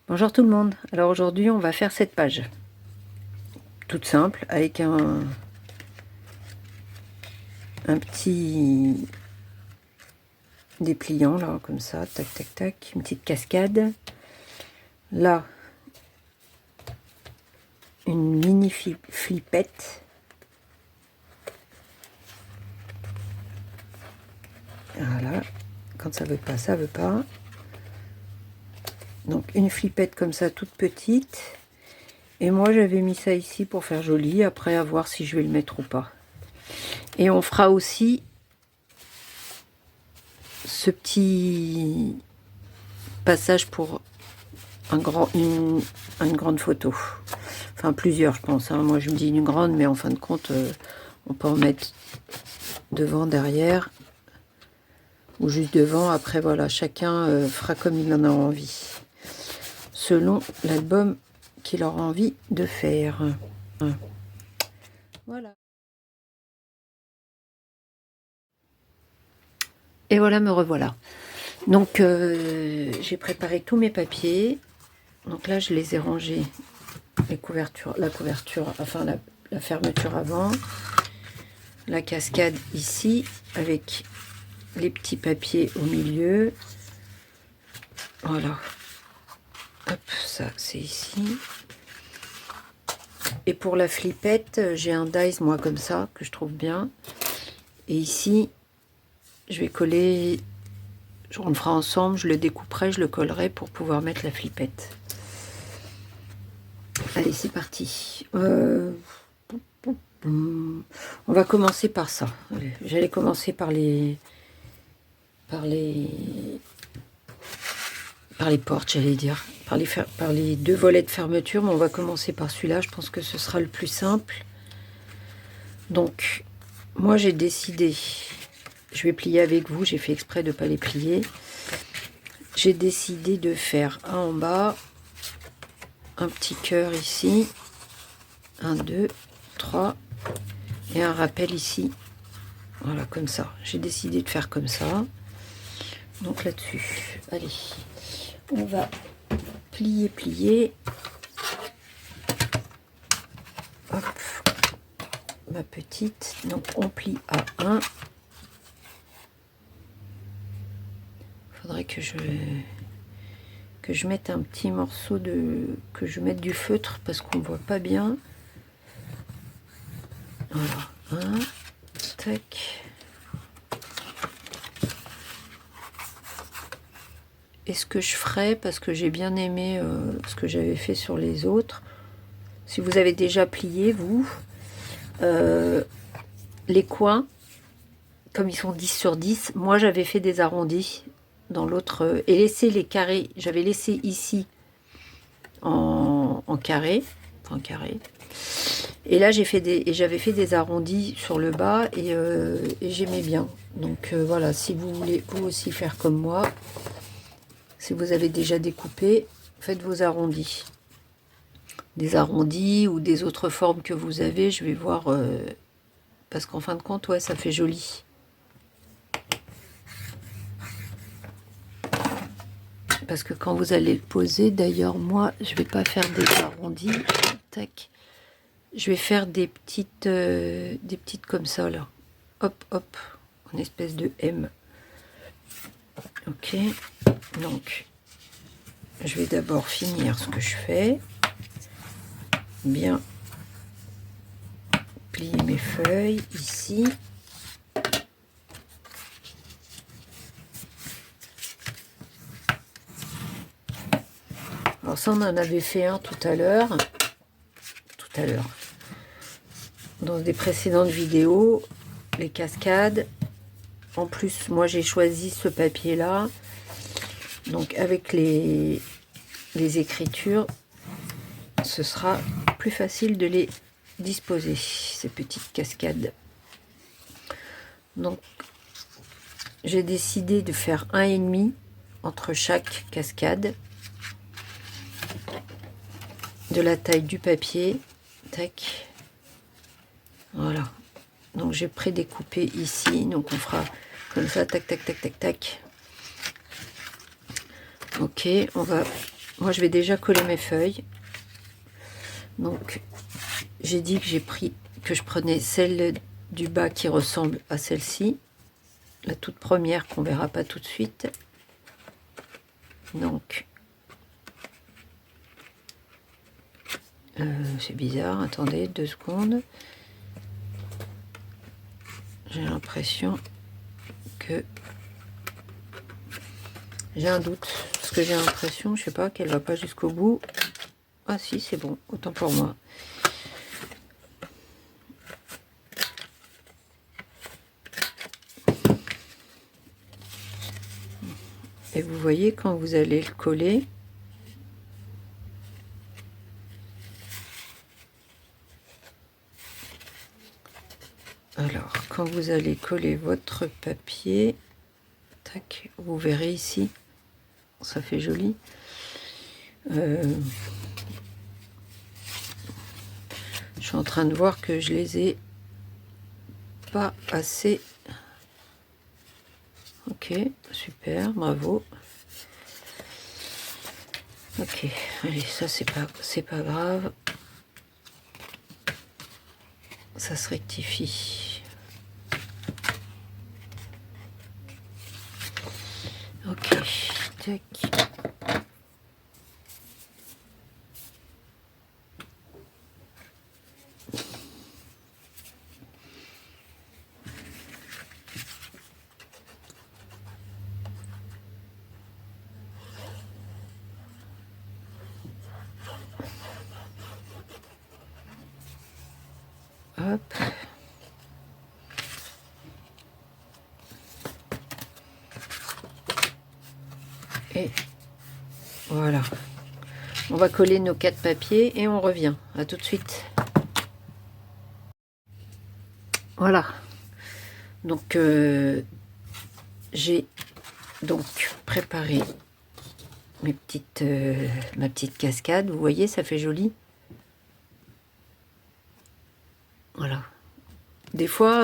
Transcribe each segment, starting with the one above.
Bonjour tout le monde. Alors aujourd'hui on va faire cette page toute simple avec un petit dépliant là comme ça, tac tac tac, une petite cascade. Là une mini flippette. Voilà, quand ça veut pas, ça veut pas. Donc une flippette comme ça toute petite. Et moi j'avais mis ça ici pour faire joli, après à voir si je vais le mettre ou pas. Et on fera aussi ce petit passage pour une grande photo. Enfin plusieurs je pense, hein. Moi je me dis une grande, mais en fin de compte on peut en mettre devant, derrière ou juste devant. Après voilà, chacun fera comme il en a envie selon l'album qu'il aura envie de faire. Voilà. Et voilà, me revoilà. Donc j'ai préparé tous mes papiers. Donc là je les ai rangés, les couvertures, la couverture, enfin la fermeture avant, la cascade ici avec les petits papiers au milieu. Voilà. Hop, ça c'est ici. Et pour la flippette, j'ai un dies moi comme ça que je trouve bien. Et ici, je vais coller. On le fera ensemble. Je le découperai, je le collerai pour pouvoir mettre la flippette. Allez, c'est parti. On va commencer par ça. J'allais commencer par les portes, j'allais dire, par les deux volets de fermeture, mais on va commencer par celui-là. Je pense que ce sera le plus simple. Donc, moi j'ai décidé, je vais plier avec vous, j'ai fait exprès de ne pas les plier. J'ai décidé de faire un en bas, un petit cœur ici, 1, 2, 3, et un rappel ici. Voilà, comme ça. J'ai décidé de faire comme ça. Donc là-dessus, allez, on va plier, plier. Hop, ma petite. Donc on plie à 1. Faudrait que je mette un petit morceau que je mette du feutre parce qu'on voit pas bien. Voilà, 1, tac. Et ce que je ferai, parce que j'ai bien aimé ce que j'avais fait sur les autres, si vous avez déjà plié, vous, les coins, comme ils sont 10 sur 10, moi j'avais fait des arrondis dans l'autre, et laissé les carrés, j'avais laissé ici en carré, en carré. Et là j'avais fait des arrondis sur le bas et j'aimais bien. Donc voilà, si vous voulez vous aussi faire comme moi, si vous avez déjà découpé, faites vos arrondis. Des arrondis ou des autres formes que vous avez, je vais voir, parce qu'en fin de compte, ouais, ça fait joli. Parce que quand vous allez le poser, d'ailleurs, moi, je vais pas faire des arrondis. Tac. Je vais faire des petites comme ça, là. Hop, hop, en espèce de M. Ok. Donc, je vais d'abord finir ce que je fais. Bien plier mes feuilles ici. Alors ça, on en avait fait un tout à l'heure, dans des précédentes vidéos, les cascades. En plus, moi j'ai choisi ce papier là, donc avec les écritures, ce sera plus facile de les disposer, ces petites cascades. Donc j'ai décidé de faire 1,5 entre chaque cascade, de la taille du papier. Tac. Voilà. Donc j'ai prédécoupé ici, donc on fera comme ça, tac tac tac tac tac. Ok, on va moi je vais déjà coller mes feuilles. Donc j'ai dit que je prenais celle du bas qui ressemble à celle-ci, la toute première qu'on verra pas tout de suite. Donc c'est bizarre, attendez 2 secondes. J'ai l'impression que j'ai un doute, parce que j'ai l'impression, je sais pas, qu'elle va pas jusqu'au bout. Ah si, c'est bon, autant pour moi. Et vous voyez, quand vous allez le coller, alors, quand vous allez coller votre papier, tac, vous verrez ici, ça fait joli. Je suis en train de voir que je les ai pas assez. Ok, super, bravo. Ok, allez, ça c'est pas grave. Ça se rectifie. Ok, tac. Hop. Et voilà. On va coller nos 4 papiers et on revient. À tout de suite. Voilà. Donc j'ai donc préparé ma petite cascade. Vous voyez, ça fait joli. Voilà. Des fois,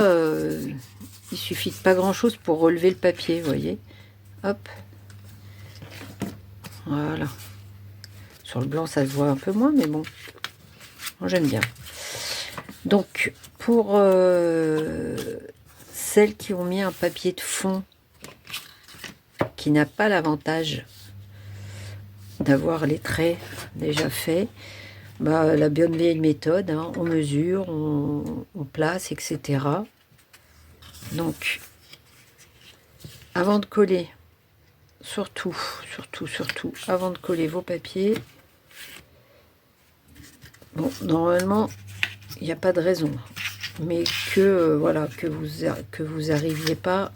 il suffit de pas grand chose pour relever le papier, vous voyez. Hop. Voilà. Sur le blanc, ça se voit un peu moins, mais bon. Moi, j'aime bien. Donc, pour celles qui ont mis un papier de fond qui n'a pas l'avantage d'avoir les traits déjà faits, bah, la bonne vieille méthode, hein, on mesure, on place, etc. Donc, avant de coller, surtout, avant de coller vos papiers, bon, normalement, il n'y a pas de raison, mais que, voilà, que vous arriviez pas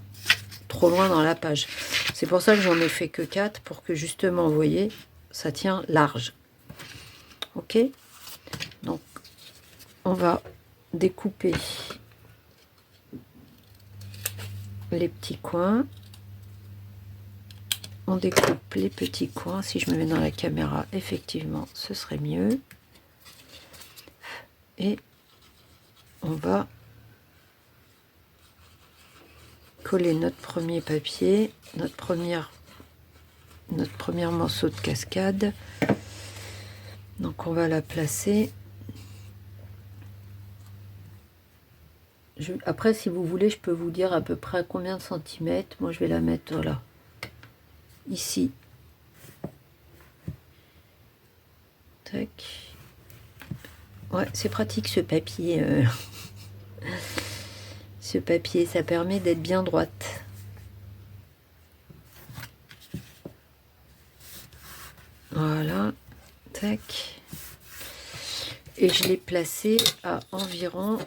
trop loin dans la page. C'est pour ça que j'en ai fait que 4, pour que justement, vous voyez, ça tient large. Ok, donc on va découper les petits coins. On découpe les petits coins. Si je me mets dans la caméra, effectivement, ce serait mieux. Et on va coller notre premier papier, notre premier morceau de cascade. Donc on va la placer. Après, si vous voulez, je peux vous dire à peu près à combien de centimètres. Moi, je vais la mettre, voilà, ici. Tac. Ouais, c'est pratique ce papier. Ce papier, ça permet d'être bien droite. Voilà. Tac. Et je l'ai placé à environ,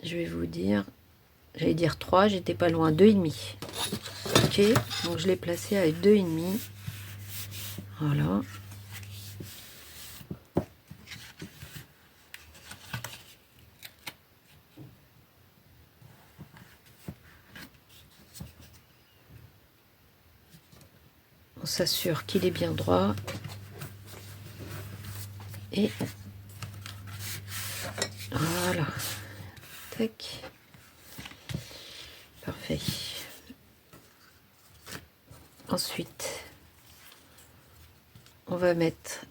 je vais vous dire, j'allais dire 3, j'étais pas loin, 2,5. Ok, donc je l'ai placé à 2,5. Voilà. On s'assure qu'il est bien droit. Et voilà. Tac. Parfait. Ensuite, on va mettre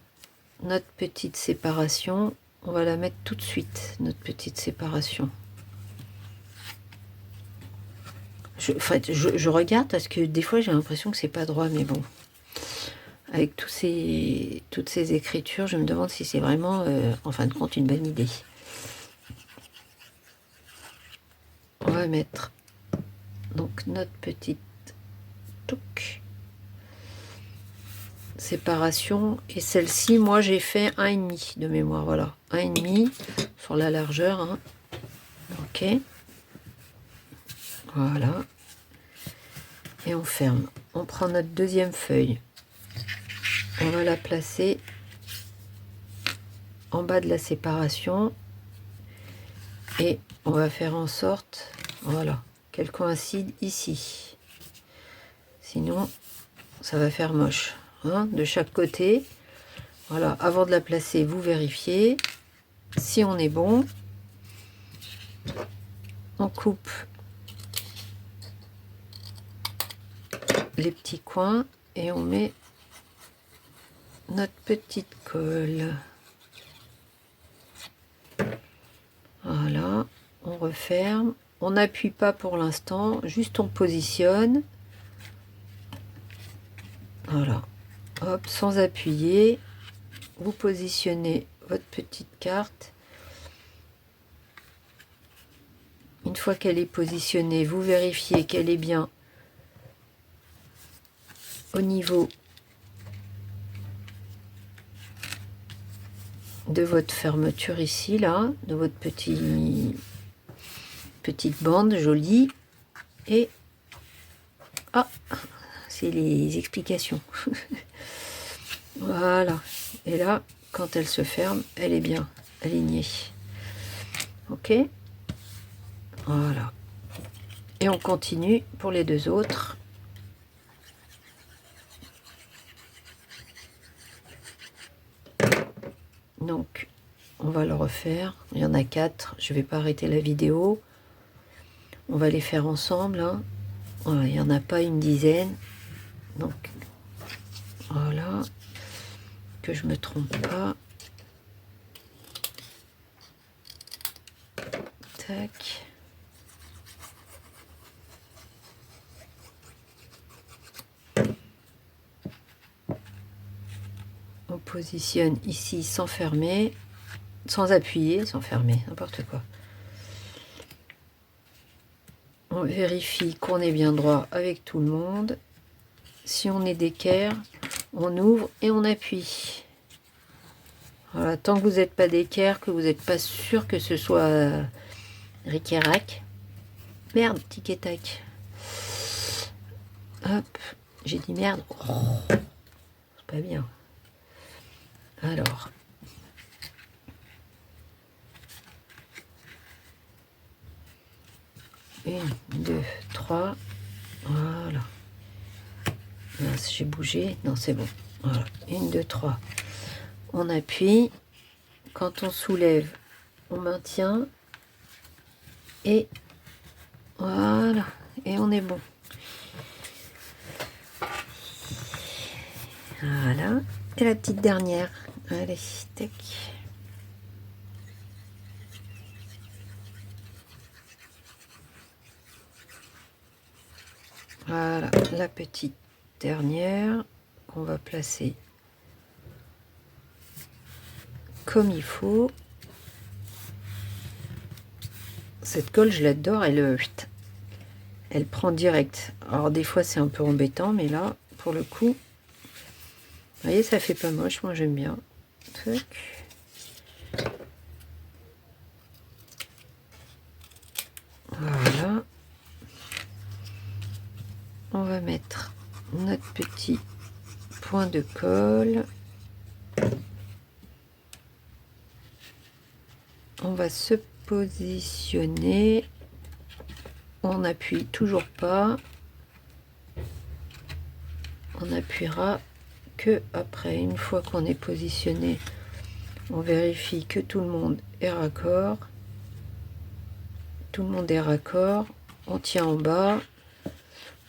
notre petite séparation. On va la mettre tout de suite, notre petite séparation. Je regarde parce que des fois j'ai l'impression que c'est pas droit, mais bon. Avec toutes ces écritures, je me demande si c'est vraiment, en fin de compte, une bonne idée. On va mettre donc notre petite touc, séparation. Et celle-ci, moi, j'ai fait 1,5 de mémoire. Voilà, 1,5 sur la largeur. Hein. Ok. Voilà. Et on ferme. On prend notre deuxième feuille. On va la placer en bas de la séparation. Et on va faire en sorte, voilà, qu'elle coïncide ici. Sinon, ça va faire moche. Hein, de chaque côté. Voilà, avant de la placer, vous vérifiez. Si on est bon, on coupe les petits coins et on met notre petite colle. Voilà, on referme. On n'appuie pas pour l'instant, juste on positionne. Voilà, hop, sans appuyer. Vous positionnez votre petite carte. Une fois qu'elle est positionnée, vous vérifiez qu'elle est bien au niveau de votre fermeture ici, là, de votre petite bande jolie. Et ah, c'est les explications. Voilà. Et là, quand elle se ferme, elle est bien alignée. Ok. Voilà. Et on continue pour les deux autres. Donc, on va le refaire. Il y en a 4. Je ne vais pas arrêter la vidéo. On va les faire ensemble. Hein. Voilà, il n'y en a pas une dizaine. Donc, voilà. Que je me trompe pas. Tac. On positionne ici sans fermer, sans appuyer, sans fermer, n'importe quoi. On vérifie qu'on est bien droit avec tout le monde. Si on est d'équerre, on ouvre et on appuie. Voilà, tant que vous n'êtes pas d'équerre, que vous n'êtes pas sûr que ce soit ric et rac. Merde, tic et tac. Hop, j'ai dit merde. Oh, c'est pas bien. Alors, une, deux, trois, voilà. Mince, j'ai bougé, non c'est bon. Voilà, une, deux, trois. On appuie. Quand on soulève, on maintient. Et voilà, et on est bon. Voilà, et la petite dernière. Allez, tac. Voilà, la petite dernière qu'on va placer comme il faut. Cette colle, je l'adore, elle prend direct. Alors des fois, c'est un peu embêtant, mais là, pour le coup, vous voyez, ça fait pas moche, moi j'aime bien. Tac. Voilà. On va mettre notre petit point de colle. On va se positionner. On n'appuie toujours pas. On appuiera que après. Une fois qu'on est positionné, on vérifie que tout le monde est raccord. Tout le monde est raccord. On tient en bas.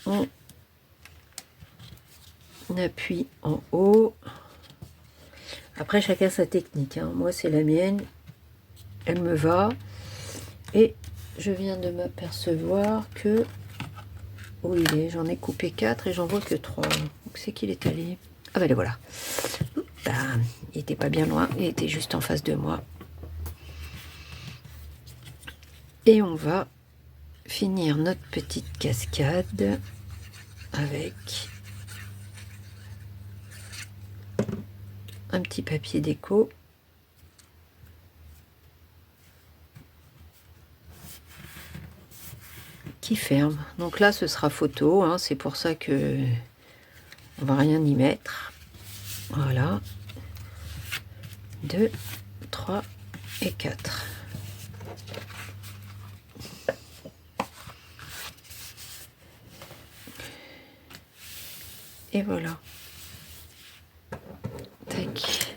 On appuie en haut. Après, chacun sa technique, hein. Moi, c'est la mienne. Elle me va. Et je viens de m'apercevoir que... Où il est? J'en ai coupé 4 et j'en vois que 3. Où c'est qu'il est allé? Ah ben le voilà. Ben, il était pas bien loin. Il était juste en face de moi. Et on va finir notre petite cascade avec un petit papier déco. Qui ferme. Donc là, ce sera photo, hein, c'est pour ça que on va rien y mettre. Voilà. 2, 3 et 4. Et voilà. Tac.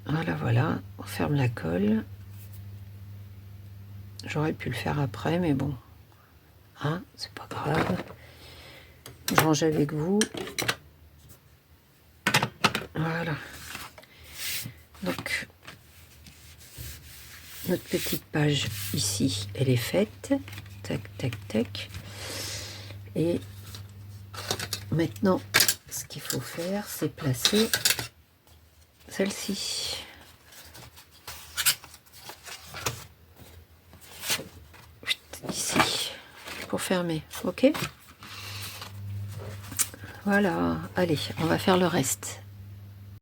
Voilà, voilà. On ferme la colle. J'aurais pu le faire après, mais bon. Hein, c'est pas grave. Je range avec vous. Voilà. Donc, notre petite page ici, elle est faite. Tac, tac, tac. Et maintenant, ce qu'il faut faire, c'est placer celle-ci. Ici, pour fermer. Ok? Voilà. Allez, on va faire le reste.